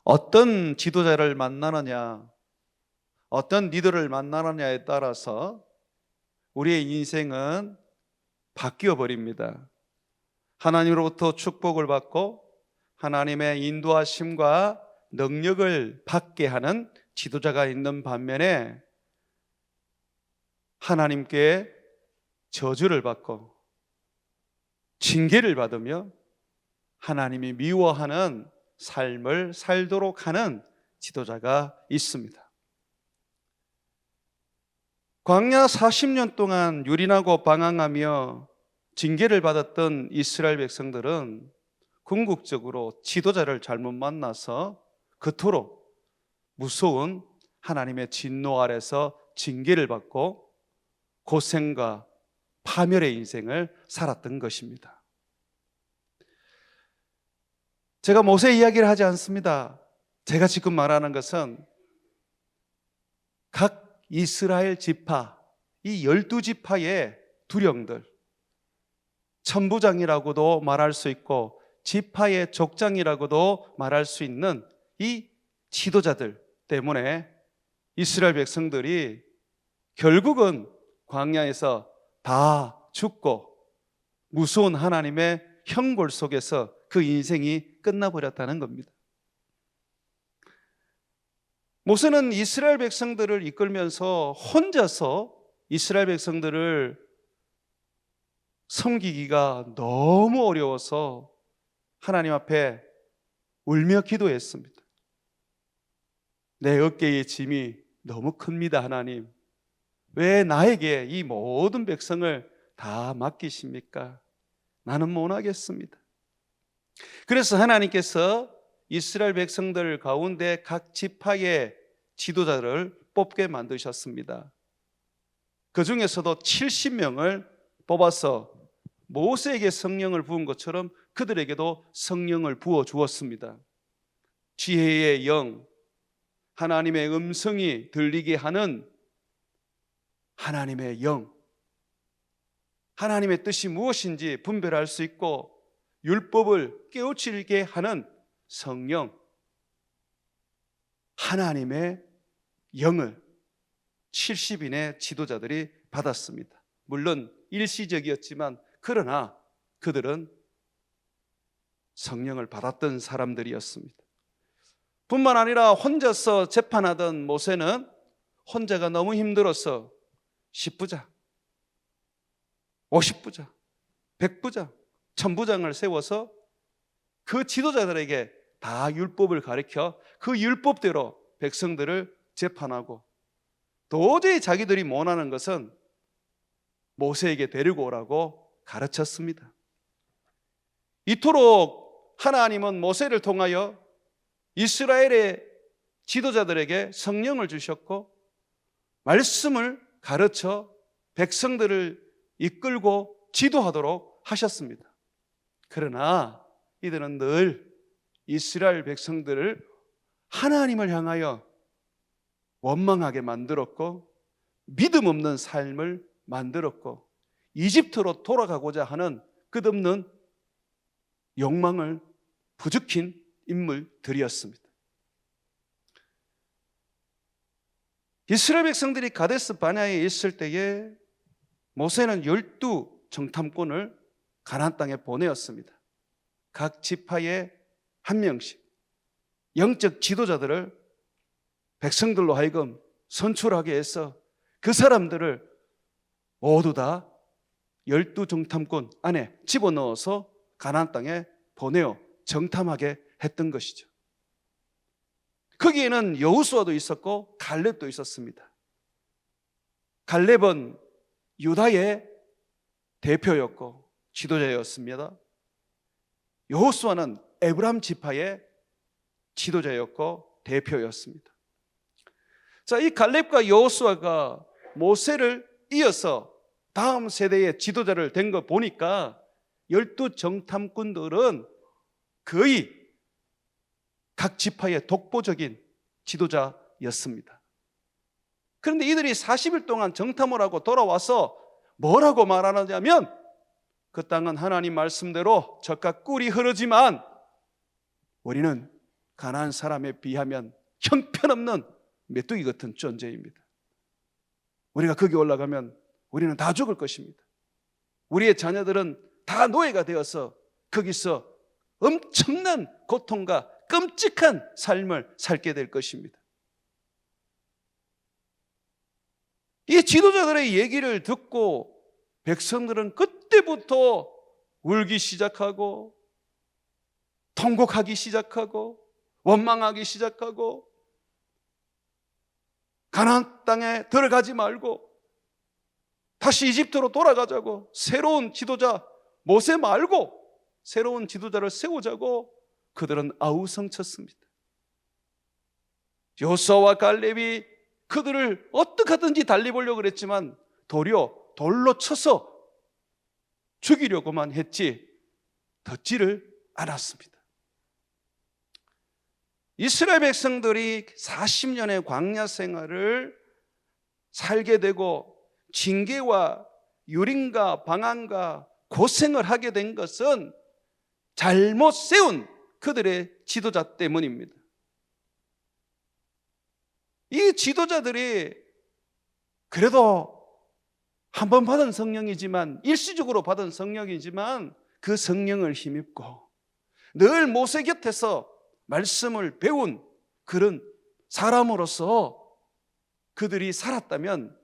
어떤 지도자를 만나느냐, 어떤 리더를 만나느냐에 따라서 우리의 인생은 바뀌어 버립니다. 하나님으로부터 축복을 받고 하나님의 인도하심과 능력을 받게 하는 지도자가 있는 반면에 하나님께 저주를 받고 징계를 받으며 하나님이 미워하는 삶을 살도록 하는 지도자가 있습니다. 광야 40년 동안 유린하고 방황하며 징계를 받았던 이스라엘 백성들은 궁극적으로 지도자를 잘못 만나서 그토록 무서운 하나님의 진노 아래서 징계를 받고 고생과 파멸의 인생을 살았던 것입니다. 제가 모세 이야기를 하지 않습니다. 제가 지금 말하는 것은 각 이스라엘 지파, 이 12지파의 두령들, 천부장이라고도 말할 수 있고 지파의 족장이라고도 말할 수 있는 이 지도자들 때문에 이스라엘 백성들이 결국은 광야에서 다 죽고 무서운 하나님의 형벌 속에서 그 인생이 끝나버렸다는 겁니다. 모세는 이스라엘 백성들을 이끌면서 혼자서 이스라엘 백성들을 섬기기가 너무 어려워서 하나님 앞에 울며 기도했습니다. 내 어깨의 짐이 너무 큽니다. 하나님, 왜 나에게 이 모든 백성을 다 맡기십니까? 나는 못하겠습니다. 그래서 하나님께서 이스라엘 백성들 가운데 각 지파의 지도자를 뽑게 만드셨습니다. 그 중에서도 70명을 뽑아서 모세에게 성령을 부은 것처럼 그들에게도 성령을 부어 주었습니다. 지혜의 영, 하나님의 음성이 들리게 하는 하나님의 영, 하나님의 뜻이 무엇인지 분별할 수 있고 율법을 깨우치게 하는 성령, 하나님의 영을 70인의 지도자들이 받았습니다. 물론 일시적이었지만 그러나 그들은 성령을 받았던 사람들이었습니다. 뿐만 아니라 혼자서 재판하던 모세는 혼자가 너무 힘들어서 10부장, 50부장, 100부장, 1000부장을 세워서 그 지도자들에게 다 율법을 가르쳐 그 율법대로 백성들을 재판하고 도저히 자기들이 원하는 것은 모세에게 데리고 오라고 가르쳤습니다. 이토록 하나님은 모세를 통하여 이스라엘의 지도자들에게 성령을 주셨고 말씀을 가르쳐 백성들을 이끌고 지도하도록 하셨습니다. 그러나 이들은 늘 이스라엘 백성들을 하나님을 향하여 원망하게 만들었고 믿음 없는 삶을 만들었고 이집트로 돌아가고자 하는 끝없는 욕망을 부추긴 인물들이었습니다. 이스라엘 백성들이 가데스 바네아에 있을 때에 모세는 12 정탐꾼을 가나안 땅에 보내었습니다. 각 지파에 한 명씩 영적 지도자들을 백성들로 하여금 선출하게 해서 그 사람들을 모두 다 12 정탐꾼 안에 집어넣어서 가나안 땅에 보내어 정탐하게 했던 것이죠. 거기에는 여호수아도 있었고 갈렙도 있었습니다. 갈렙은 유다의 대표였고 지도자였습니다. 여호수아는 에브라임 지파의 지도자였고 대표였습니다. 자, 이 갈렙과 여호수아가 모세를 이어서 다음 세대의 지도자를 된 거 보니까 12 정탐꾼들은 거의 각 지파의 독보적인 지도자였습니다. 그런데 이들이 40일 동안 정탐을 하고 돌아와서 뭐라고 말하느냐면 그 땅은 하나님 말씀대로 젖과 꿀이 흐르지만 우리는 가나안 사람에 비하면 형편없는 메뚜기 같은 존재입니다. 우리가 거기 올라가면 우리는 다 죽을 것입니다. 우리의 자녀들은 다 노예가 되어서 거기서 엄청난 고통과 끔찍한 삶을 살게 될 것입니다. 이 지도자들의 얘기를 듣고 백성들은 그때부터 울기 시작하고 통곡하기 시작하고 원망하기 시작하고 가나안 땅에 들어가지 말고 다시 이집트로 돌아가자고, 새로운 지도자 모세 말고 새로운 지도자를 세우자고 그들은 아우성쳤습니다. 여호수아와 갈렙이 그들을 어떻게 하든지 달리보려고 그랬지만 도리어 돌로 쳐서 죽이려고만 했지 듣지를 않았습니다. 이스라엘 백성들이 40년의 광야 생활을 살게 되고 징계와 유린과 방황과 고생을 하게 된 것은 잘못 세운 그들의 지도자 때문입니다. 이 지도자들이 그래도 한 번 받은 성령이지만, 일시적으로 받은 성령이지만 그 성령을 힘입고 늘 모세 곁에서 말씀을 배운 그런 사람으로서 그들이 살았다면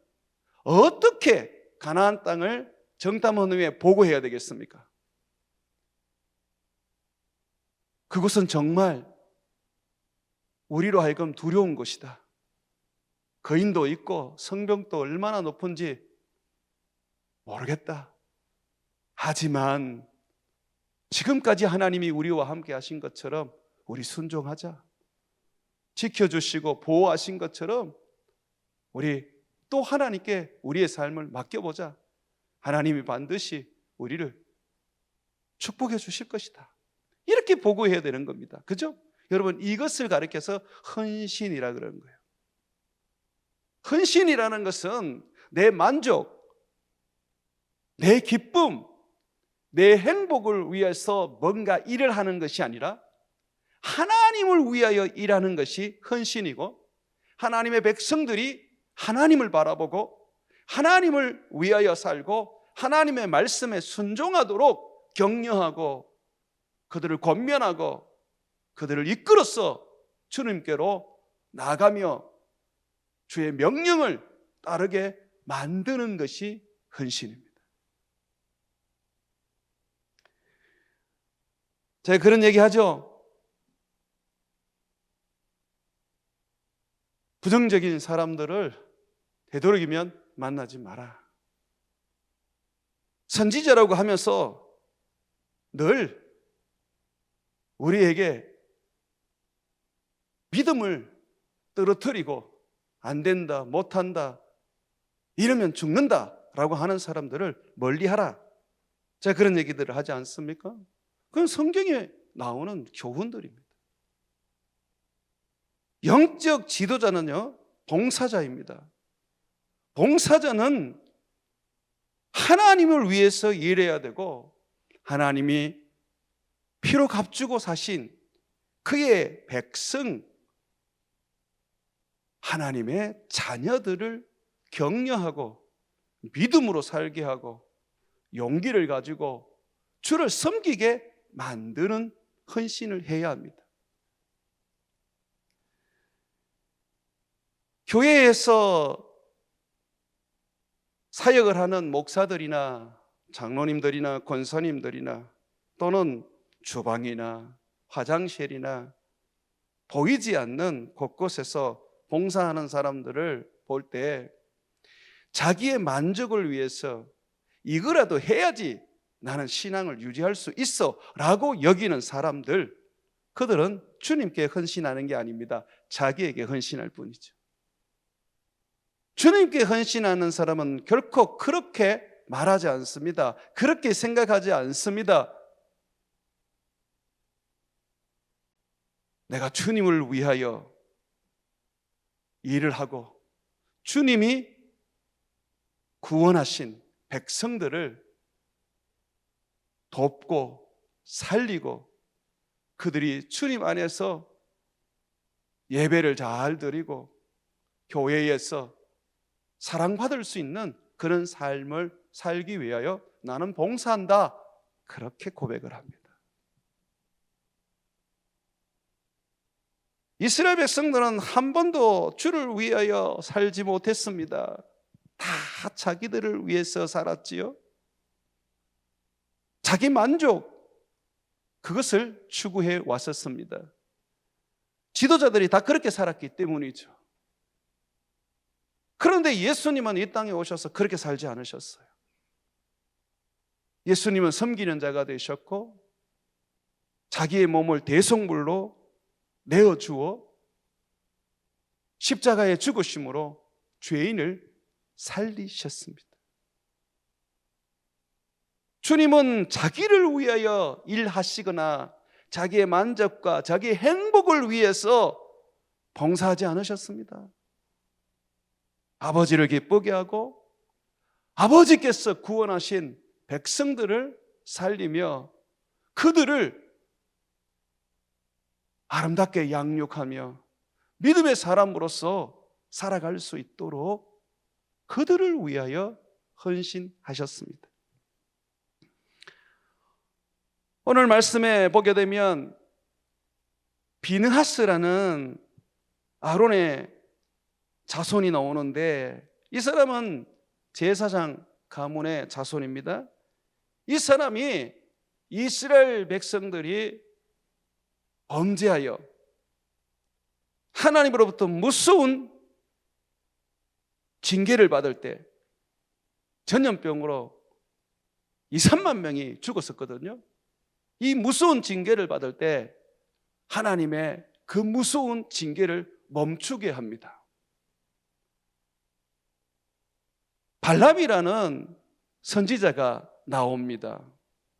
어떻게 가나안 땅을 정탐한 후에 보고해야 되겠습니까? 그것은 정말 우리로 하여금 두려운 것이다. 거인도 있고 성벽도 얼마나 높은지 모르겠다. 하지만 지금까지 하나님이 우리와 함께 하신 것처럼 우리 순종하자. 지켜주시고 보호하신 것처럼 우리 또 하나님께 우리의 삶을 맡겨보자. 하나님이 반드시 우리를 축복해 주실 것이다. 이렇게 보고해야 되는 겁니다. 그죠? 여러분, 이것을 가리켜서 헌신이라 그러는 거예요. 헌신이라는 것은 내 만족, 내 기쁨, 내 행복을 위해서 뭔가 일을 하는 것이 아니라 하나님을 위하여 일하는 것이 헌신이고, 하나님의 백성들이 하나님을 바라보고 하나님을 위하여 살고 하나님의 말씀에 순종하도록 격려하고 그들을 권면하고 그들을 이끌어서 주님께로 나가며 주의 명령을 따르게 만드는 것이 헌신입니다. 제가 그런 얘기 하죠. 부정적인 사람들을 되도록이면 만나지 마라. 선지자라고 하면서 늘 우리에게 믿음을 떨어뜨리고 안 된다, 못한다, 이러면 죽는다 라고 하는 사람들을 멀리하라. 제가 그런 얘기들을 하지 않습니까? 그건 성경에 나오는 교훈들입니다. 영적 지도자는요, 봉사자입니다. 봉사자는 하나님을 위해서 일해야 되고 하나님이 피로 값주고 사신 그의 백성, 하나님의 자녀들을 격려하고 믿음으로 살게 하고 용기를 가지고 주를 섬기게 만드는 헌신을 해야 합니다. 교회에서 사역을 하는 목사들이나 장로님들이나 권사님들이나 또는 주방이나 화장실이나 보이지 않는 곳곳에서 봉사하는 사람들을 볼 때 자기의 만족을 위해서 이거라도 해야지 나는 신앙을 유지할 수 있어 라고 여기는 사람들, 그들은 주님께 헌신하는 게 아닙니다. 자기에게 헌신할 뿐이죠. 주님께 헌신하는 사람은 결코 그렇게 말하지 않습니다. 그렇게 생각하지 않습니다. 내가 주님을 위하여 일을 하고 주님이 구원하신 백성들을 돕고 살리고 그들이 주님 안에서 예배를 잘 드리고 교회에서 사랑받을 수 있는 그런 삶을 살기 위하여 나는 봉사한다, 그렇게 고백을 합니다. 이스라엘 백성들은 한 번도 주를 위하여 살지 못했습니다. 다 자기들을 위해서 살았지요. 자기 만족, 그것을 추구해 왔었습니다. 지도자들이 다 그렇게 살았기 때문이죠. 그런데 예수님은 이 땅에 오셔서 그렇게 살지 않으셨어요. 예수님은 섬기는 자가 되셨고 자기의 몸을 대속물로 내어주어 십자가에 죽으심으로 죄인을 살리셨습니다. 주님은 자기를 위하여 일하시거나 자기의 만족과 자기의 행복을 위해서 봉사하지 않으셨습니다. 아버지를 기쁘게 하고 아버지께서 구원하신 백성들을 살리며 그들을 아름답게 양육하며 믿음의 사람으로서 살아갈 수 있도록 그들을 위하여 헌신하셨습니다. 오늘 말씀에 보게 되면 비느하스라는 아론의 자손이 나오는데 이 사람은 제사장 가문의 자손입니다. 이 사람이 이스라엘 백성들이 범죄하여 하나님으로부터 무서운 징계를 받을 때 전염병으로 2, 3만 명이 죽었었거든요. 이 무서운 징계를 받을 때 하나님의 그 무서운 징계를 멈추게 합니다. 발람이라는 선지자가 나옵니다.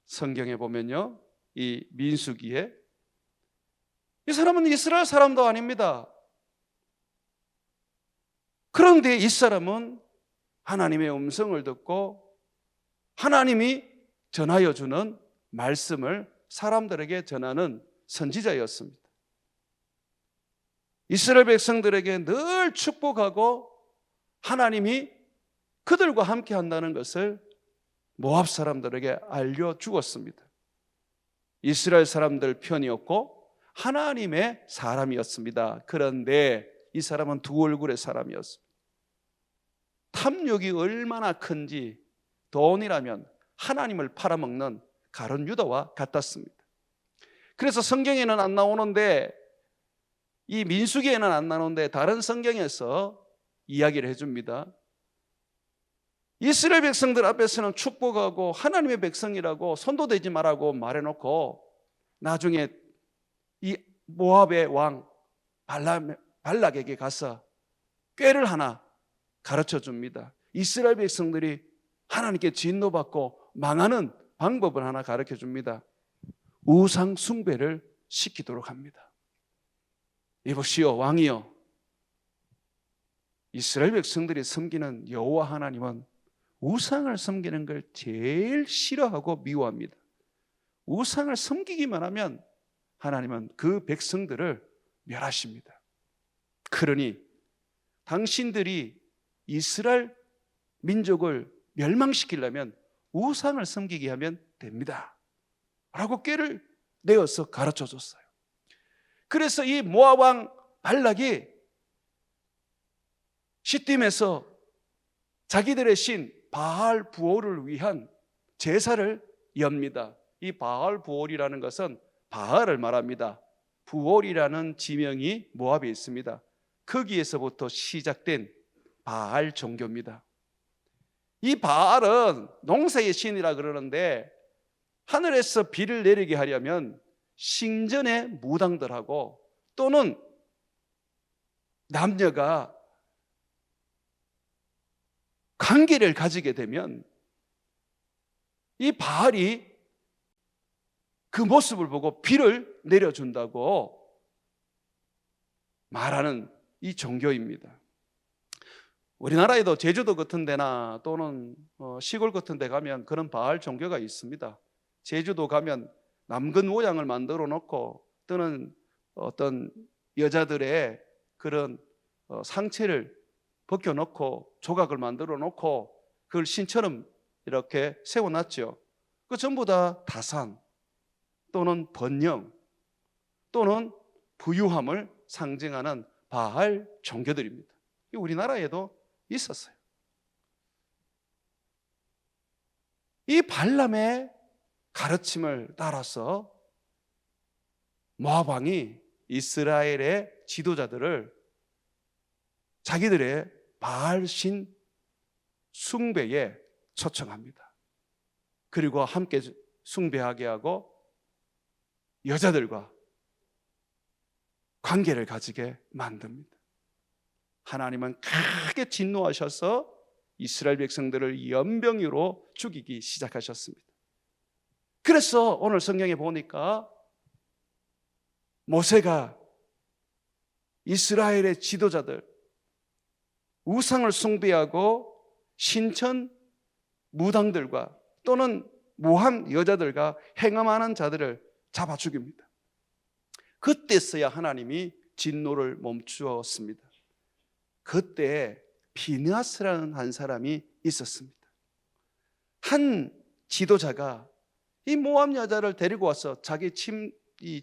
성경에 보면요, 이 민수기에 이 사람은 이스라엘 사람도 아닙니다. 그런데 이 사람은 하나님의 음성을 듣고 하나님이 전하여 주는 말씀을 사람들에게 전하는 선지자였습니다. 이스라엘 백성들에게 늘 축복하고 하나님이 그들과 함께 한다는 것을 모압 사람들에게 알려주었습니다. 이스라엘 사람들 편이었고 하나님의 사람이었습니다. 그런데 이 사람은 두 얼굴의 사람이었습니다. 탐욕이 얼마나 큰지 돈이라면 하나님을 팔아먹는 가룟 유다와 같았습니다. 그래서 성경에는 안 나오는데 이 민수기에는 안 나오는데 다른 성경에서 이야기를 해줍니다. 이스라엘 백성들 앞에서는 축복하고 하나님의 백성이라고 손도 대지 말라고 말해놓고 나중에 이 모압의 왕 발락에게 가서 꾀를 하나 가르쳐 줍니다. 이스라엘 백성들이 하나님께 진노받고 망하는 방법을 하나 가르쳐 줍니다. 우상 숭배를 시키도록 합니다. 이보시오, 왕이여, 이스라엘 백성들이 섬기는 여호와 하나님은 우상을 섬기는 걸 제일 싫어하고 미워합니다. 우상을 섬기기만 하면 하나님은 그 백성들을 멸하십니다. 그러니 당신들이 이스라엘 민족을 멸망시키려면 우상을 섬기게 하면 됩니다 라고 꾀를 내어서 가르쳐 줬어요. 그래서 이 모압 왕 발락이 시딤에서 자기들의 신 바알 부올을 위한 제사를 엽니다. 이 바알 부올이라는 것은 바알을 말합니다. 부올이라는 지명이 모압에 있습니다. 거기에서부터 시작된 바알 종교입니다. 이 바알은 농사의 신이라 그러는데 하늘에서 비를 내리게 하려면 신전의 무당들하고 또는 남녀가 관계를 가지게 되면 이 바알이 그 모습을 보고 비를 내려준다고 말하는 이 종교입니다. 우리나라에도 제주도 같은 데나 또는 시골 같은 데 가면 그런 바알 종교가 있습니다. 제주도 가면 남근 모양을 만들어 놓고 또는 어떤 여자들의 그런 상체를 벗겨놓고 조각을 만들어 놓고 그걸 신처럼 이렇게 세워놨죠. 그 전부 다 다산 또는 번영 또는 부유함을 상징하는 바알 종교들입니다. 우리나라에도 있었어요. 이 발람의 가르침을 따라서 모압 왕이 이스라엘의 지도자들을 자기들의 바알 신 숭배에 초청합니다. 그리고 함께 숭배하게 하고 여자들과 관계를 가지게 만듭니다. 하나님은 크게 진노하셔서 이스라엘 백성들을 연병으로 죽이기 시작하셨습니다. 그래서 오늘 성경에 보니까 모세가 이스라엘의 지도자들, 우상을 숭배하고 신천 무당들과 또는 모한 여자들과 행음하는 자들을 잡아 죽입니다. 그때서야 하나님이 진노를 멈추었습니다. 그때 비느하스라는 한 사람이 있었습니다. 한 지도자가 이 모압 여자를 데리고 와서 자기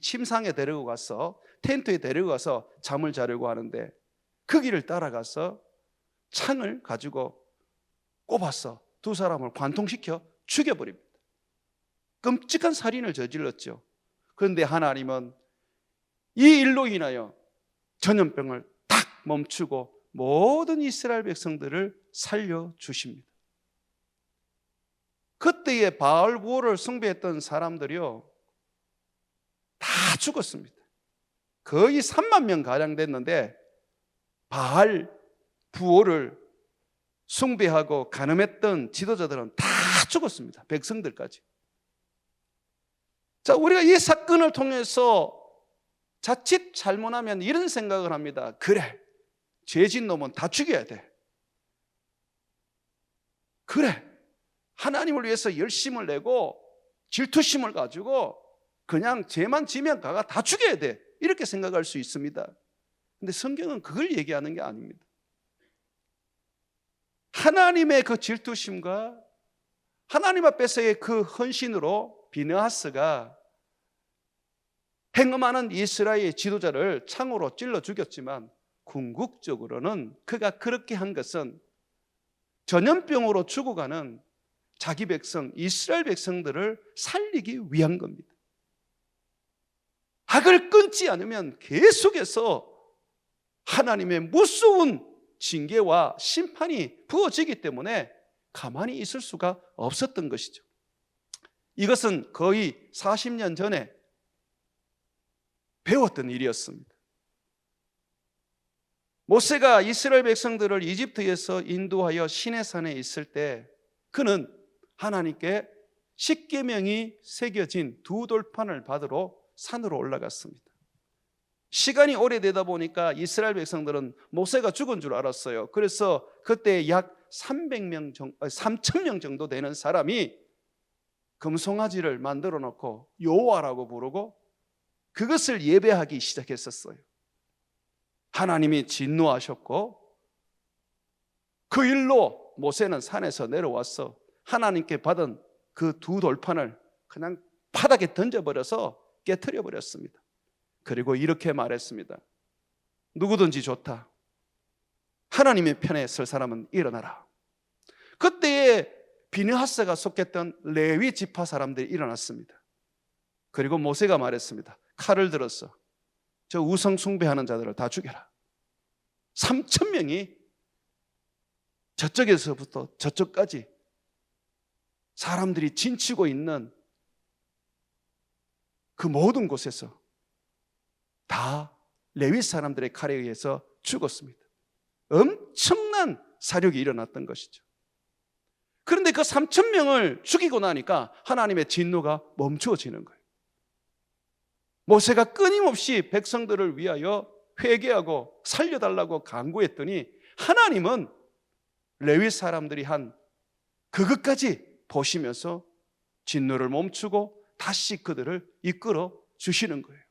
침상에 데리고 가서 텐트에 데리고 가서 잠을 자려고 하는데 그 길을 따라가서 창을 가지고 꼽아서 두 사람을 관통시켜 죽여버립니다. 끔찍한 살인을 저질렀죠. 그런데 하나님은 이 일로 인하여 전염병을 탁 멈추고 모든 이스라엘 백성들을 살려주십니다. 그때의 바알 부호를 숭배했던 사람들이요 다 죽었습니다. 거의 3만 명 가량 됐는데 바알 부호를 숭배하고 간음했던 지도자들은 다 죽었습니다. 백성들까지. 자, 우리가 이 사건을 통해서 자칫 잘못하면 이런 생각을 합니다. 그래, 죄진 놈은 다 죽여야 돼. 그래, 하나님을 위해서 열심을 내고 질투심을 가지고 그냥 죄만 지면 가가 다 죽여야 돼. 이렇게 생각할 수 있습니다. 근데 성경은 그걸 얘기하는 게 아닙니다. 하나님의 그 질투심과 하나님 앞에서의 그 헌신으로 비느하스가 행음하는 이스라엘 지도자를 창으로 찔러 죽였지만 궁극적으로는 그가 그렇게 한 것은 전염병으로 죽어가는 자기 백성 이스라엘 백성들을 살리기 위한 겁니다. 악을 끊지 않으면 계속해서 하나님의 무서운 징계와 심판이 부어지기 때문에 가만히 있을 수가 없었던 것이죠. 이것은 거의 40년 전에 배웠던 일이었습니다. 모세가 이스라엘 백성들을 이집트에서 인도하여 시내산에 있을 때 그는 하나님께 십계명이 새겨진 두 돌판을 받으러 산으로 올라갔습니다. 시간이 오래되다 보니까 이스라엘 백성들은 모세가 죽은 줄 알았어요. 그래서 그때 약 3,000명 정도 되는 사람이 금송아지를 만들어 놓고 여호와라고 부르고 그것을 예배하기 시작했었어요. 하나님이 진노하셨고 그 일로 모세는 산에서 내려와서 하나님께 받은 그 두 돌판을 그냥 바닥에 던져버려서 깨트려 버렸습니다. 그리고 이렇게 말했습니다. 누구든지 좋다. 하나님의 편에 설 사람은 일어나라. 그때에 비느하스가 속했던 레위 지파 사람들이 일어났습니다. 그리고 모세가 말했습니다. 칼을 들어서 저 우상 숭배하는 자들을 다 죽여라. 3,000명이 저쪽에서부터 저쪽까지 사람들이 진치고 있는 그 모든 곳에서 다 레위 사람들의 칼에 의해서 죽었습니다. 엄청난 사륙이 일어났던 것이죠. 그런데 그 3,000명을 죽이고 나니까 하나님의 진노가 멈추어지는 거예요. 모세가 끊임없이 백성들을 위하여 회개하고 살려달라고 간구했더니 하나님은 레위 사람들이 한 그것까지 보시면서 진노를 멈추고 다시 그들을 이끌어 주시는 거예요.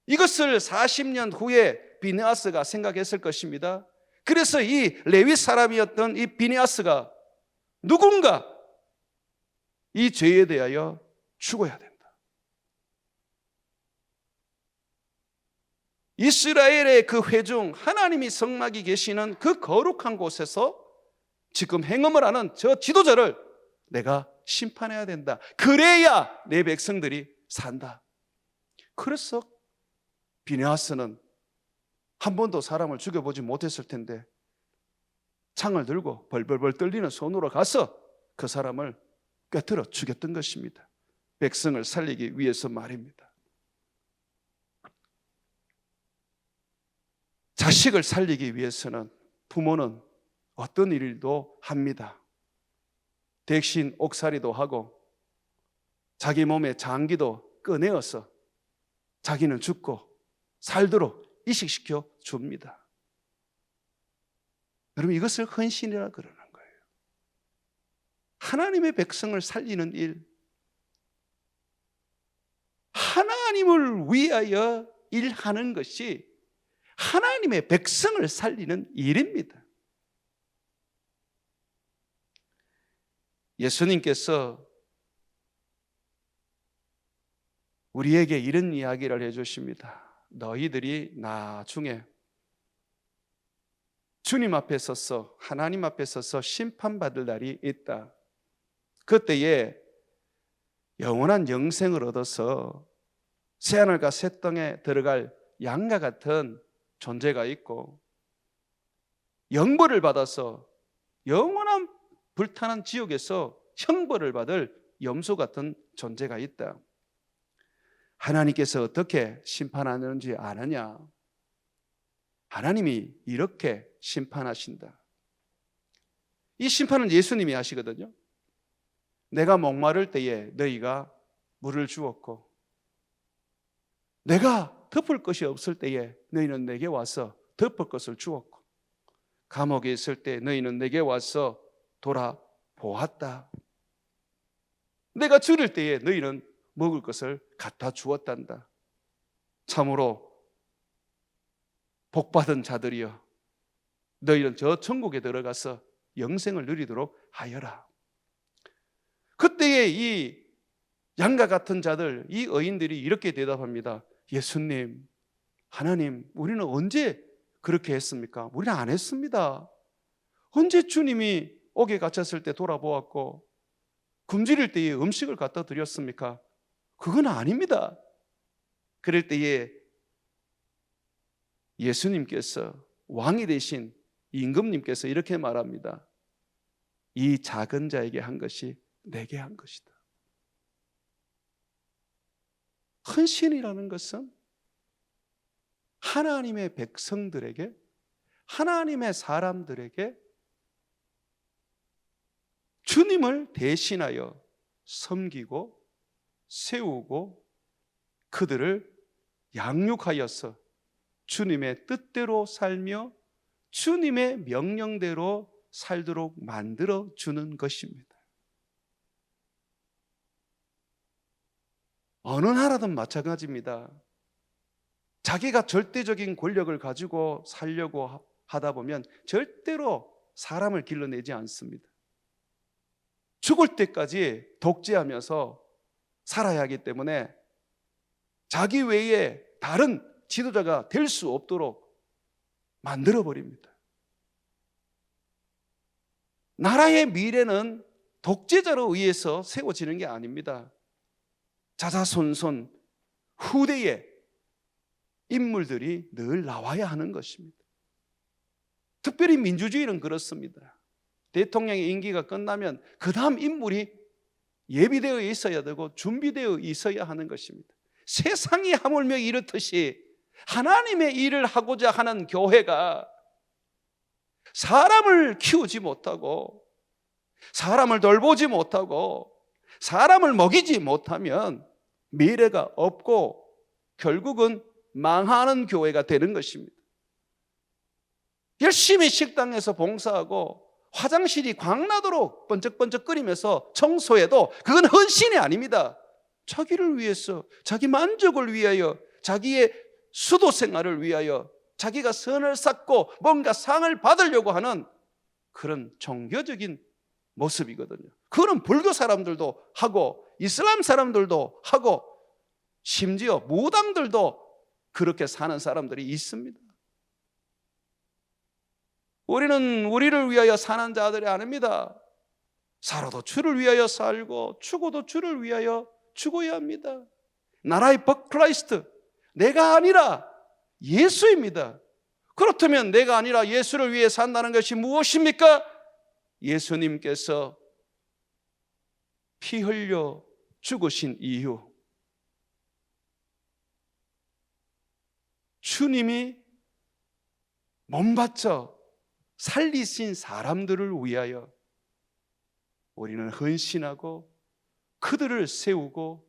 이것을 40년 후에 비느하스가 생각했을 것입니다. 그래서 이 레위 사람이었던 이 비느하스가 누군가 이 죄에 대하여 죽어야 된다. 이스라엘의 그 회중, 하나님이 성막이 계시는 그 거룩한 곳에서 지금 행음을 하는 저 지도자를 내가 심판해야 된다. 그래야 내 백성들이 산다. 그래서 비느하스는 한 번도 사람을 죽여보지 못했을 텐데 창을 들고 벌벌벌 떨리는 손으로 가서 그 사람을 꿰뚫어 죽였던 것입니다. 백성을 살리기 위해서 말입니다. 자식을 살리기 위해서는 부모는 어떤 일도 합니다. 대신 옥살이도 하고 자기 몸의 장기도 꺼내어서 자기는 죽고 살도록 이식시켜 줍니다. 여러분, 이것을 헌신이라 그러는 거예요. 하나님의 백성을 살리는 일, 하나님을 위하여 일하는 것이 하나님의 백성을 살리는 일입니다. 예수님께서 우리에게 이런 이야기를 해주십니다. 너희들이 나중에 주님 앞에 서서 하나님 앞에 서서 심판받을 날이 있다. 그때에 영원한 영생을 얻어서 새하늘과 새 땅에 들어갈 양과 같은 존재가 있고, 영벌을 받아서 영원한 불타는 지옥에서 형벌을 받을 염소 같은 존재가 있다. 하나님께서 어떻게 심판하는지 아느냐? 하나님이 이렇게 심판하신다. 이 심판은 예수님이 하시거든요. 내가 목마를 때에 너희가 물을 주었고, 내가 덮을 것이 없을 때에 너희는 내게 와서 덮을 것을 주었고, 감옥에 있을 때 너희는 내게 와서 돌아보았다. 내가 줄일 때에 너희는 먹을 것을 갖다 주었단다. 참으로 복받은 자들이여, 너희는 저 천국에 들어가서 영생을 누리도록 하여라. 그때에 이 양과 같은 자들, 이 의인들이 이렇게 대답합니다. 예수님, 하나님, 우리는 언제 그렇게 했습니까? 우리는 안 했습니다. 언제 주님이 옥에 갇혔을 때 돌아보았고 굶주릴 때에 음식을 갖다 드렸습니까? 그건 아닙니다. 그럴 때에 예수님께서, 왕이 되신 임금님께서 이렇게 말합니다. 이 작은 자에게 한 것이 내게 한 것이다. 헌신이라는 것은 하나님의 백성들에게, 하나님의 사람들에게 주님을 대신하여 섬기고 세우고 그들을 양육하여서 주님의 뜻대로 살며 주님의 명령대로 살도록 만들어 주는 것입니다. 어느 나라든 마찬가지입니다. 자기가 절대적인 권력을 가지고 살려고 하다 보면 절대로 사람을 길러내지 않습니다. 죽을 때까지 독재하면서 살아야 하기 때문에 자기 외에 다른 지도자가 될 수 없도록 만들어버립니다. 나라의 미래는 독재자로 의해서 세워지는 게 아닙니다. 자자손손 후대에 인물들이 늘 나와야 하는 것입니다. 특별히 민주주의는 그렇습니다. 대통령의 임기가 끝나면 그 다음 인물이 예비되어 있어야 되고 준비되어 있어야 하는 것입니다. 세상이 하물며 이렇듯이 하나님의 일을 하고자 하는 교회가 사람을 키우지 못하고 사람을 돌보지 못하고 사람을 먹이지 못하면 미래가 없고 결국은 망하는 교회가 되는 것입니다. 열심히 식당에서 봉사하고 화장실이 광나도록 번쩍번쩍거리면서 청소해도 그건 헌신이 아닙니다. 자기를 위해서, 자기 만족을 위하여, 자기의 수도 생활을 위하여 자기가 선을 쌓고 뭔가 상을 받으려고 하는 그런 종교적인 모습이거든요. 그거는 불교 사람들도 하고 이슬람 사람들도 하고 심지어 무당들도 그렇게 사는 사람들이 있습니다. 우리는 우리를 위하여 사는 자들이 아닙니다. 살아도 주를 위하여 살고 죽어도 주를 위하여 죽어야 합니다. 나라의 버크라이스트, 내가 아니라 예수입니다. 그렇다면 내가 아니라 예수를 위해 산다는 것이 무엇입니까? 예수님께서 피 흘려 죽으신 이유, 주님이 몸 바쳐 살리신 사람들을 위하여 우리는 헌신하고 그들을 세우고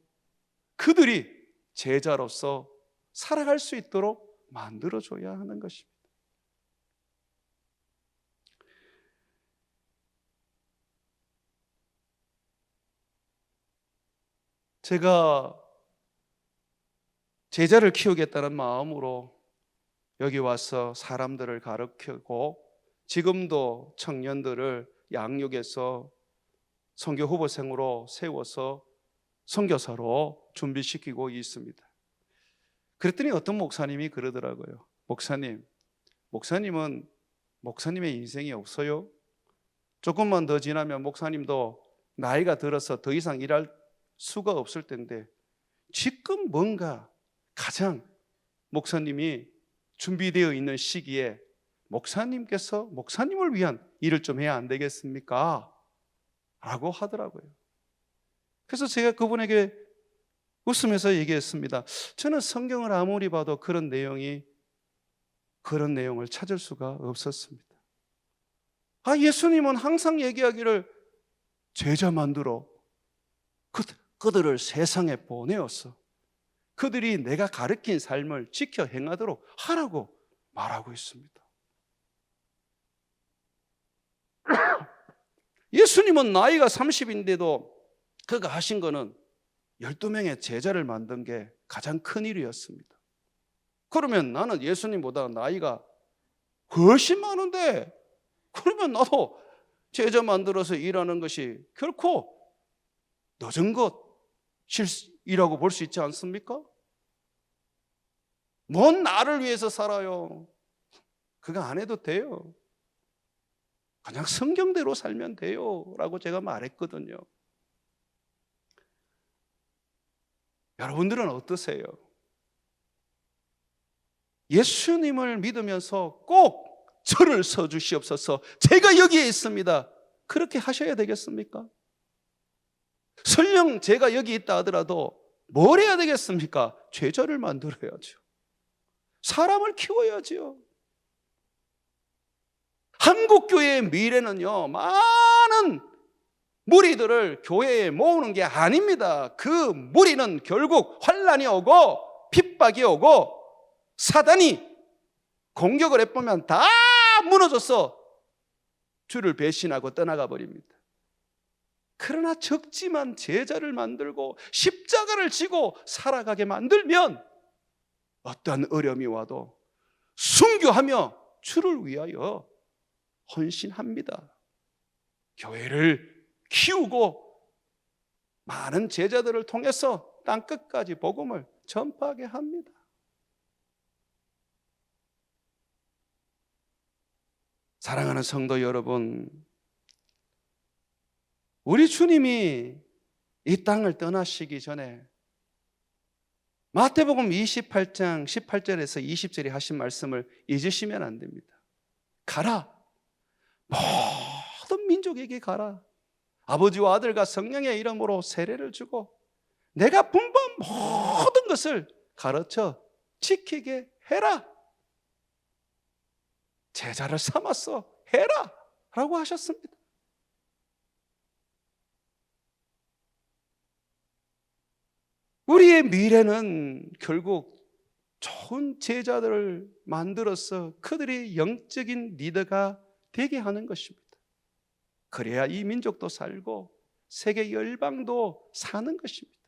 그들이 제자로서 살아갈 수 있도록 만들어줘야 하는 것입니다. 제가 제자를 키우겠다는 마음으로 여기 와서 사람들을 가르치고 지금도 청년들을 양육해서 선교 후보생으로 세워서 선교사로 준비시키고 있습니다. 그랬더니 어떤 목사님이 그러더라고요. 목사님은 목사님의 인생이 없어요. 조금만 더 지나면 목사님도 나이가 들어서 더 이상 일할 수가 없을 텐데 지금 뭔가 가장 목사님이 준비되어 있는 시기에 목사님께서 목사님을 위한 일을 좀 해야 안 되겠습니까? 라고 하더라고요. 그래서 제가 그분에게 웃으면서 얘기했습니다. 저는 성경을 아무리 봐도 그런 내용을 찾을 수가 없었습니다. 예수님은 항상 얘기하기를 제자 만들어 그들을 세상에 보내어서 그들이 내가 가르친 삶을 지켜 행하도록 하라고 말하고 있습니다. 예수님은 나이가 30인데도 그가 하신 거는 12명의 제자를 만든 게 가장 큰 일이었습니다. 그러면 나는 예수님보다 나이가 훨씬 많은데 그러면 나도 제자 만들어서 일하는 것이 결코 늦은 것이라고 볼 수 있지 않습니까? 뭔 나를 위해서 살아요. 그거 안 해도 돼요. 그냥 성경대로 살면 돼요 라고 제가 말했거든요. 여러분들은 어떠세요? 예수님을 믿으면서 꼭 저를 써주시옵소서, 제가 여기에 있습니다, 그렇게 하셔야 되겠습니까? 설령 제가 여기 있다 하더라도 뭘 해야 되겠습니까? 제자를 만들어야죠. 사람을 키워야지요. 한국교회의 미래는요, 많은 무리들을 교회에 모으는 게 아닙니다. 그 무리는 결국 환난이 오고 핍박이 오고 사단이 공격을 해보면 다 무너져서 주를 배신하고 떠나가 버립니다. 그러나 적지만 제자를 만들고 십자가를 지고 살아가게 만들면 어떠한 어려움이 와도 순교하며 주를 위하여 헌신합니다. 교회를 키우고 많은 제자들을 통해서 땅끝까지 복음을 전파하게 합니다. 사랑하는 성도 여러분, 우리 주님이 이 땅을 떠나시기 전에 마태복음 28장 18절에서 20절에 하신 말씀을 잊으시면 안 됩니다. 가라, 모든 민족에게 가라. 아버지와 아들과 성령의 이름으로 세례를 주고 내가 분부한 모든 것을 가르쳐 지키게 해라. 제자를 삼아서 해라 라고 하셨습니다. 우리의 미래는 결국 좋은 제자들을 만들어서 그들이 영적인 리더가 되게 하는 것입니다. 그래야 이 민족도 살고 세계 열방도 사는 것입니다.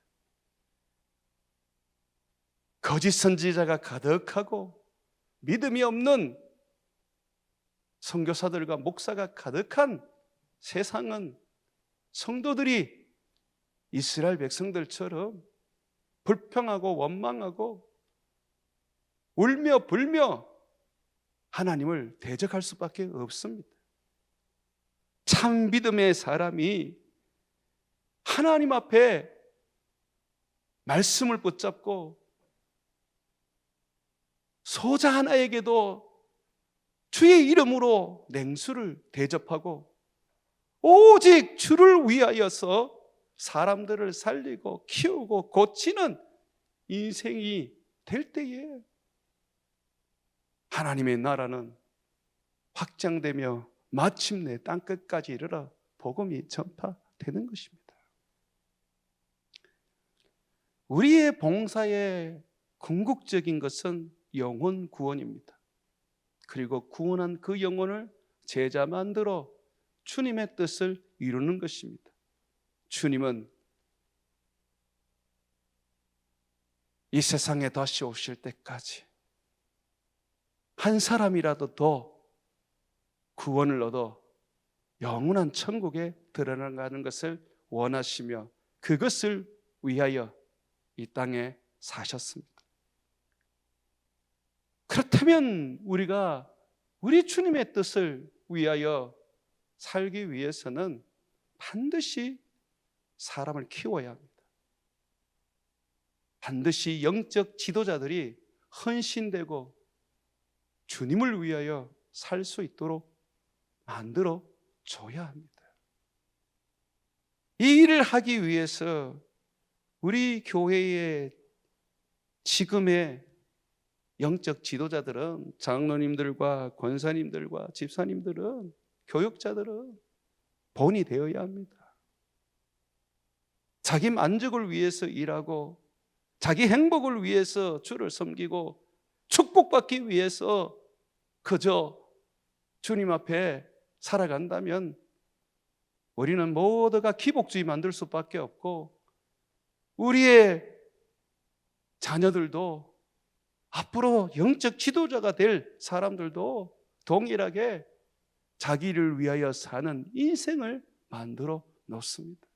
거짓 선지자가 가득하고 믿음이 없는 선교사들과 목사가 가득한 세상은 성도들이 이스라엘 백성들처럼 불평하고 원망하고 울며 불며 하나님을 대적할 수밖에 없습니다. 참 믿음의 사람이 하나님 앞에 말씀을 붙잡고 소자 하나에게도 주의 이름으로 냉수를 대접하고 오직 주를 위하여서 사람들을 살리고 키우고 고치는 인생이 될 때에 하나님의 나라는 확장되며 마침내 땅끝까지 이르러 복음이 전파되는 것입니다. 우리의 봉사의 궁극적인 것은 영혼 구원입니다. 그리고 구원한 그 영혼을 제자 만들어 주님의 뜻을 이루는 것입니다. 주님은 이 세상에 다시 오실 때까지 한 사람이라도 더 구원을 얻어 영원한 천국에 들어가는 것을 원하시며 그것을 위하여 이 땅에 사셨습니다. 그렇다면 우리가 우리 주님의 뜻을 위하여 살기 위해서는 반드시 사람을 키워야 합니다. 반드시 영적 지도자들이 헌신되고 주님을 위하여 살 수 있도록 만들어 줘야 합니다. 이 일을 하기 위해서 우리 교회의 지금의 영적 지도자들은, 장로님들과 권사님들과 집사님들은, 교육자들은 본이 되어야 합니다. 자기 만족을 위해서 일하고 자기 행복을 위해서 주를 섬기고 축복받기 위해서 그저 주님 앞에 살아간다면 우리는 모두가 기복주의 만들 수밖에 없고 우리의 자녀들도 앞으로 영적 지도자가 될 사람들도 동일하게 자기를 위하여 사는 인생을 만들어 놓습니다.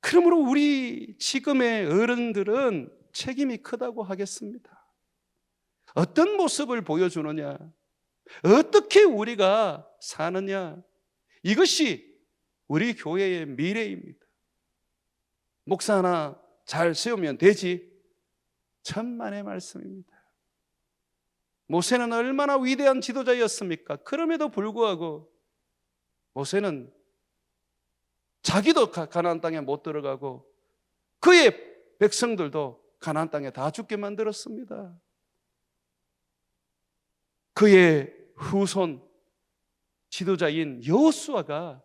그러므로 우리 지금의 어른들은 책임이 크다고 하겠습니다. 어떤 모습을 보여주느냐, 어떻게 우리가 사느냐, 이것이 우리 교회의 미래입니다. 목사 하나 잘 세우면 되지, 천만의 말씀입니다. 모세는 얼마나 위대한 지도자였습니까? 그럼에도 불구하고 모세는 자기도 가나안 땅에 못 들어가고 그의 백성들도 가나안 땅에 다 죽게 만들었습니다. 그의 후손 지도자인 여호수아가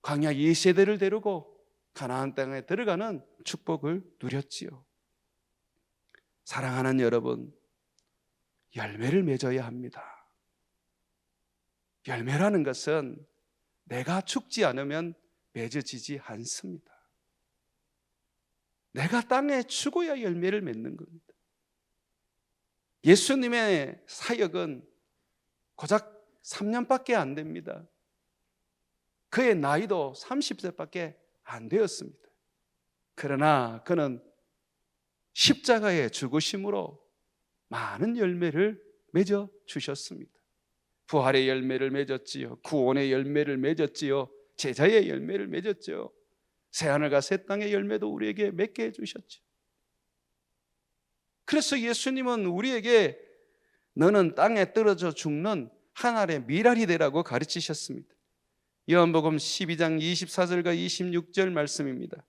광야 2세대를 데리고 가나안 땅에 들어가는 축복을 누렸지요. 사랑하는 여러분, 열매를 맺어야 합니다. 열매라는 것은 내가 죽지 않으면 맺어지지 않습니다. 내가 땅에 죽어야 열매를 맺는 겁니다. 예수님의 사역은 고작 3년밖에 안 됩니다. 그의 나이도 30세밖에 안 되었습니다. 그러나 그는 십자가의 죽으심으로 많은 열매를 맺어 주셨습니다. 부활의 열매를 맺었지요. 구원의 열매를 맺었지요. 제자의 열매를 맺었지요. 새하늘과 새 땅의 열매도 우리에게 맺게 해주셨죠. 그래서 예수님은 우리에게 너는 땅에 떨어져 죽는 한 알의 밀알이 되라고 가르치셨습니다. 요한복음 12장 24절과 26절 말씀입니다.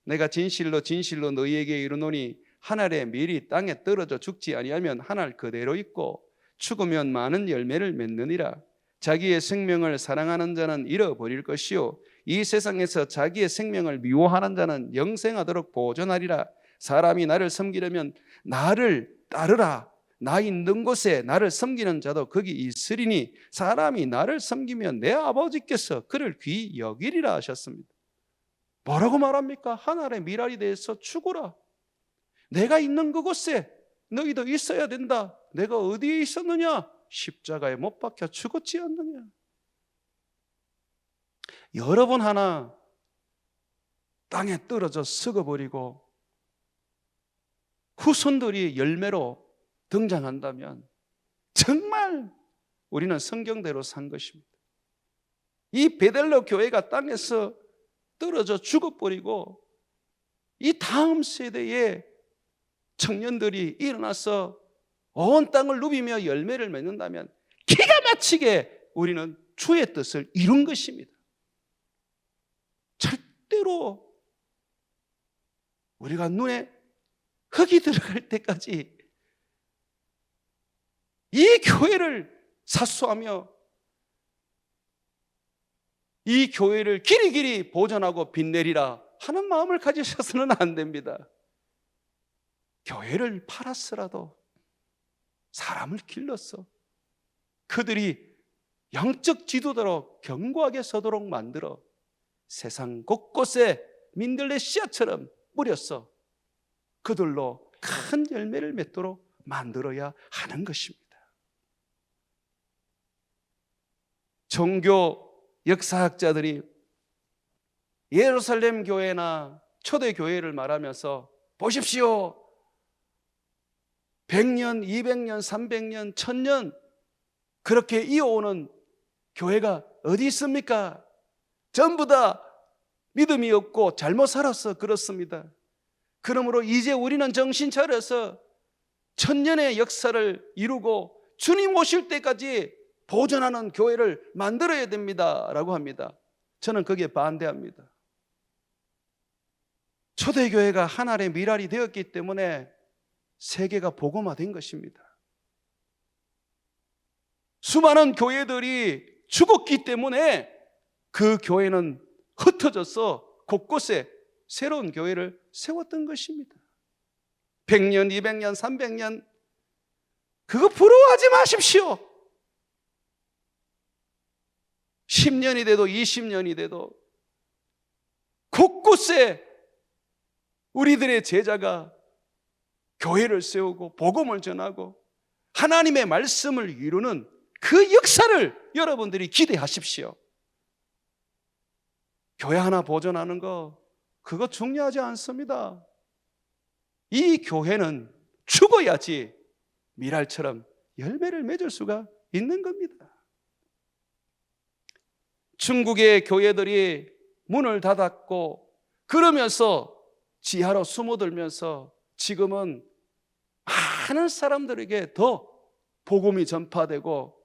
내가 진실로 진실로 너희에게 이르노니 한 알의 밀이 땅에 떨어져 죽지 아니하면 한 알 그대로 있고 죽으면 많은 열매를 맺느니라. 자기의 생명을 사랑하는 자는 잃어버릴 것이요 이 세상에서 자기의 생명을 미워하는 자는 영생하도록 보존하리라. 사람이 나를 섬기려면 나를 따르라. 나 있는 곳에 나를 섬기는 자도 거기 있으리니 사람이 나를 섬기면 내 아버지께서 그를 귀히 여기리라 하셨습니다. 뭐라고 말합니까? 하늘의 미랄이 되어서 죽어라. 내가 있는 그곳에 너희도 있어야 된다. 내가 어디에 있었느냐? 십자가에 못 박혀 죽었지 않느냐? 여러분 하나 땅에 떨어져 썩어버리고 후손들이 열매로 등장한다면 정말 우리는 성경대로 산 것입니다. 이 베델로 교회가 땅에서 떨어져 죽어버리고 이 다음 세대의 청년들이 일어나서 온 땅을 누비며 열매를 맺는다면 기가 막히게 우리는 주의 뜻을 이룬 것입니다. 절대로 우리가 눈에 흙이 들어갈 때까지 이 교회를 사수하며 이 교회를 길이길이 보존하고 빛내리라 하는 마음을 가지셔서는 안 됩니다. 교회를 팔았으라도 사람을 길러서 그들이 영적 지도자로 견고하게 서도록 만들어 세상 곳곳에 민들레 씨앗처럼 뿌렸어 그들로 큰 열매를 맺도록 만들어야 하는 것입니다. 종교 역사학자들이 예루살렘 교회나 초대교회를 말하면서 보십시오. 100년, 200년, 300년, 1000년 그렇게 이어오는 교회가 어디 있습니까? 전부 다 믿음이 없고 잘못 살아서 그렇습니다. 그러므로 이제 우리는 정신 차려서 1000년의 역사를 이루고 주님 오실 때까지 보존하는 교회를 만들어야 됩니다 라고 합니다. 저는 거기에 반대합니다. 초대교회가 하나의 미랄이 되었기 때문에 세계가 복음화된 것입니다. 수많은 교회들이 죽었기 때문에 그 교회는 흩어져서 곳곳에 새로운 교회를 세웠던 것입니다. 100년, 200년, 300년 그거 부러워하지 마십시오. 10년이 돼도 20년이 돼도 곳곳에 우리들의 제자가 교회를 세우고 복음을 전하고 하나님의 말씀을 이루는 그 역사를 여러분들이 기대하십시오. 교회 하나 보존하는 거 그거 중요하지 않습니다. 이 교회는 죽어야지 미랄처럼 열매를 맺을 수가 있는 겁니다. 중국의 교회들이 문을 닫았고 그러면서 지하로 숨어들면서 지금은 많은 사람들에게 더 복음이 전파되고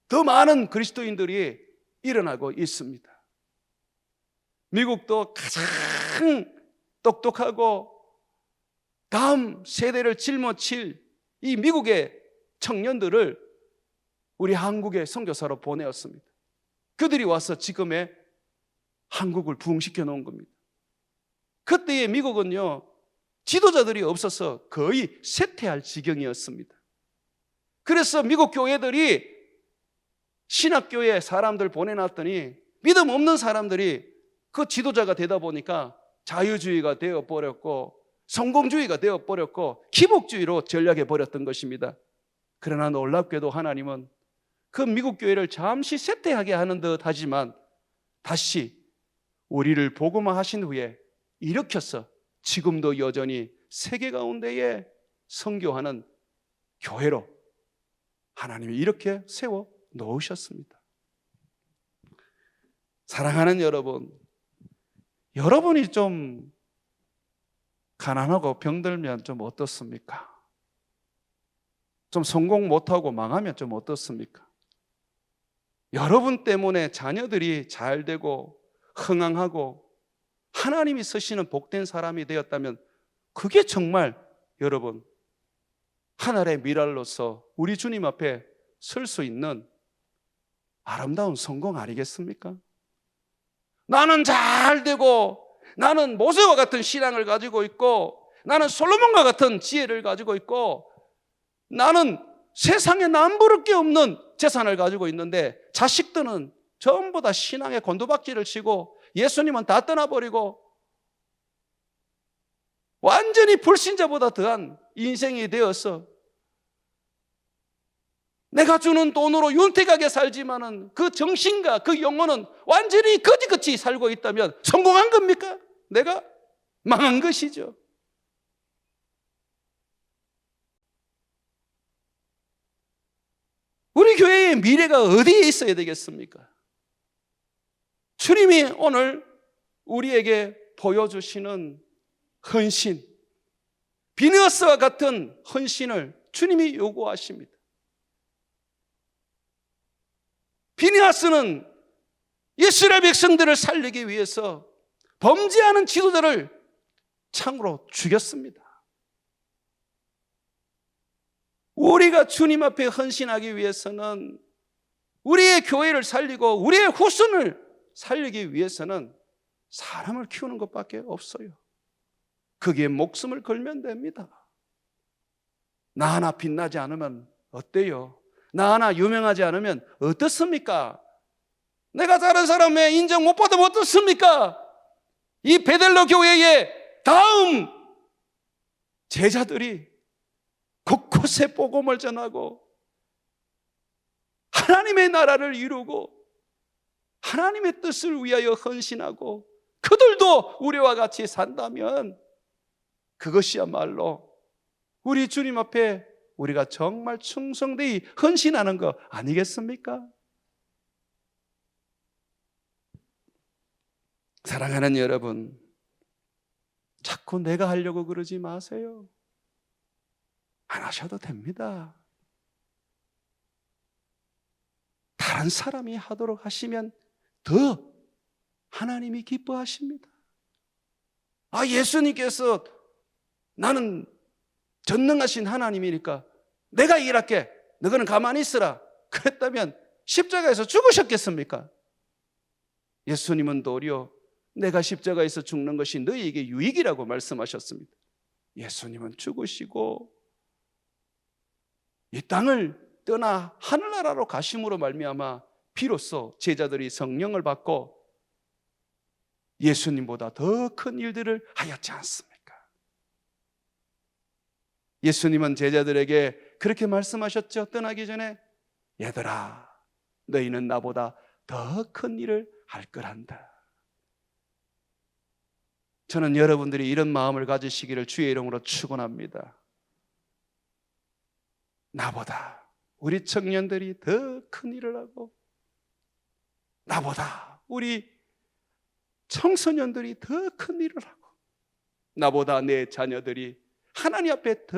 더 많은 그리스도인들이 일어나고 있습니다. 미국도 가장 똑똑하고 다음 세대를 짊어질 이 미국의 청년들을 우리 한국의 선교사로 보내었습니다. 그들이 와서 지금의 한국을 부흥시켜 놓은 겁니다. 그때의 미국은요 지도자들이 없어서 거의 쇠퇴할 지경이었습니다. 그래서 미국 교회들이 신학교에 사람들 보내놨더니 믿음 없는 사람들이 그 지도자가 되다 보니까 자유주의가 되어버렸고 성공주의가 되어버렸고 기복주의로 전락해버렸던 것입니다. 그러나 놀랍게도 하나님은 그 미국 교회를 잠시 쇠퇴하게 하는 듯 하지만 다시 우리를 복음화하신 후에 일으켜서 지금도 여전히 세계 가운데에 선교하는 교회로 하나님이 이렇게 세워 놓으셨습니다. 사랑하는 여러분, 여러분이 좀 가난하고 병들면 좀 어떻습니까? 좀 성공 못하고 망하면 좀 어떻습니까? 여러분 때문에 자녀들이 잘 되고 흥황하고 하나님이 쓰시는 복된 사람이 되었다면 그게 정말 여러분 하늘의 미랄로서 우리 주님 앞에 설 수 있는 아름다운 성공 아니겠습니까? 나는 잘 되고 나는 모세와 같은 신앙을 가지고 있고 나는 솔로몬과 같은 지혜를 가지고 있고 나는 세상에 남부를 게 없는 재산을 가지고 있는데 자식들은 전부 다 신앙의 곤두박질을 치고 예수님은 다 떠나버리고 완전히 불신자보다 더한 인생이 되어서 내가 주는 돈으로 윤택하게 살지만은 그 정신과 그 영혼은 완전히 거지같이 살고 있다면 성공한 겁니까? 내가 망한 것이죠. 우리 교회의 미래가 어디에 있어야 되겠습니까? 주님이 오늘 우리에게 보여주시는 헌신, 비느하스와 같은 헌신을 주님이 요구하십니다. 비느하스는 이스라엘 백성들을 살리기 위해서 범죄하는 지도자를 창으로 죽였습니다. 우리가 주님 앞에 헌신하기 위해서는, 우리의 교회를 살리고 우리의 후손을 살리기 위해서는 사람을 키우는 것밖에 없어요. 거기에 목숨을 걸면 됩니다. 나 하나 빛나지 않으면 어때요? 나 하나 유명하지 않으면 어떻습니까? 내가 다른 사람의 인정 못 받으면 어떻습니까? 이 베델로 교회의 다음 제자들이 곳곳에 복음을 전하고 하나님의 나라를 이루고 하나님의 뜻을 위하여 헌신하고 그들도 우리와 같이 산다면 그것이야말로 우리 주님 앞에 우리가 정말 충성되이 헌신하는 거 아니겠습니까? 사랑하는 여러분, 자꾸 내가 하려고 그러지 마세요. 안 하셔도 됩니다. 다른 사람이 하도록 하시면 더 하나님이 기뻐하십니다. 예수님께서 나는 전능하신 하나님이니까 내가 일할게, 너희는 가만히 있으라 그랬다면 십자가에서 죽으셨겠습니까? 예수님은 도리어 내가 십자가에서 죽는 것이 너희에게 유익이라고 말씀하셨습니다. 예수님은 죽으시고 이 땅을 떠나 하늘나라로 가심으로 말미암아 비로소 제자들이 성령을 받고 예수님보다 더 큰 일들을 하였지 않습니까? 예수님은 제자들에게 그렇게 말씀하셨죠. 떠나기 전에 얘들아, 너희는 나보다 더 큰 일을 할 거란다. 저는 여러분들이 이런 마음을 가지시기를 주의 이름으로 축원합니다. 나보다 우리 청년들이 더 큰 일을 하고 나보다 우리 청소년들이 더 큰 일을 하고 나보다 내 자녀들이 하나님 앞에 더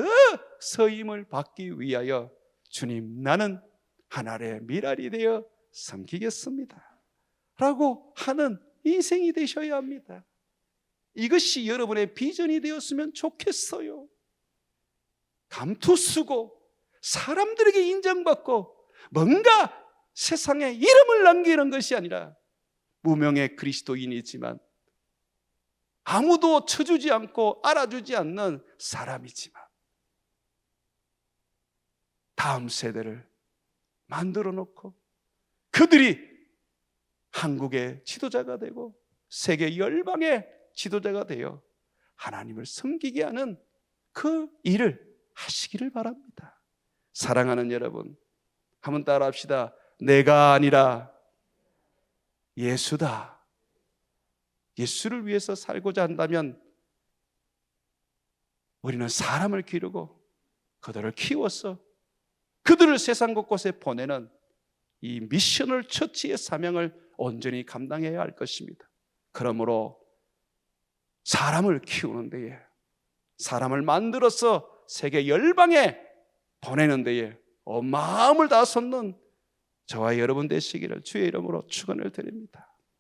서임을 받기 위하여 주님, 나는 하나님의 미랄이 되어 섬기겠습니다 라고 하는 인생이 되셔야 합니다. 이것이 여러분의 비전이 되었으면 좋겠어요. 감투쓰고 사람들에게 인정받고 뭔가 세상에 이름을 남기는 것이 아니라 무명의 그리스도인이지만 아무도 쳐주지 않고 알아주지 않는 사람이지만 다음 세대를 만들어 놓고 그들이 한국의 지도자가 되고 세계 열방의 지도자가 되어 하나님을 섬기게 하는 그 일을 하시기를 바랍니다. 사랑하는 여러분, 한번 따라합시다. 내가 아니라 예수다. 예수를 위해서 살고자 한다면 우리는 사람을 기르고 그들을 키워서 그들을 세상 곳곳에 보내는 이 미셔널 처치의 사명을 온전히 감당해야 할 것입니다. 그러므로 사람을 키우는 데에, 사람을 만들어서 세계 열방에 보내는 데에 온 마음을 다 쏟는 저와 여러분 되시기를 주의 이름으로 축원을 드립니다.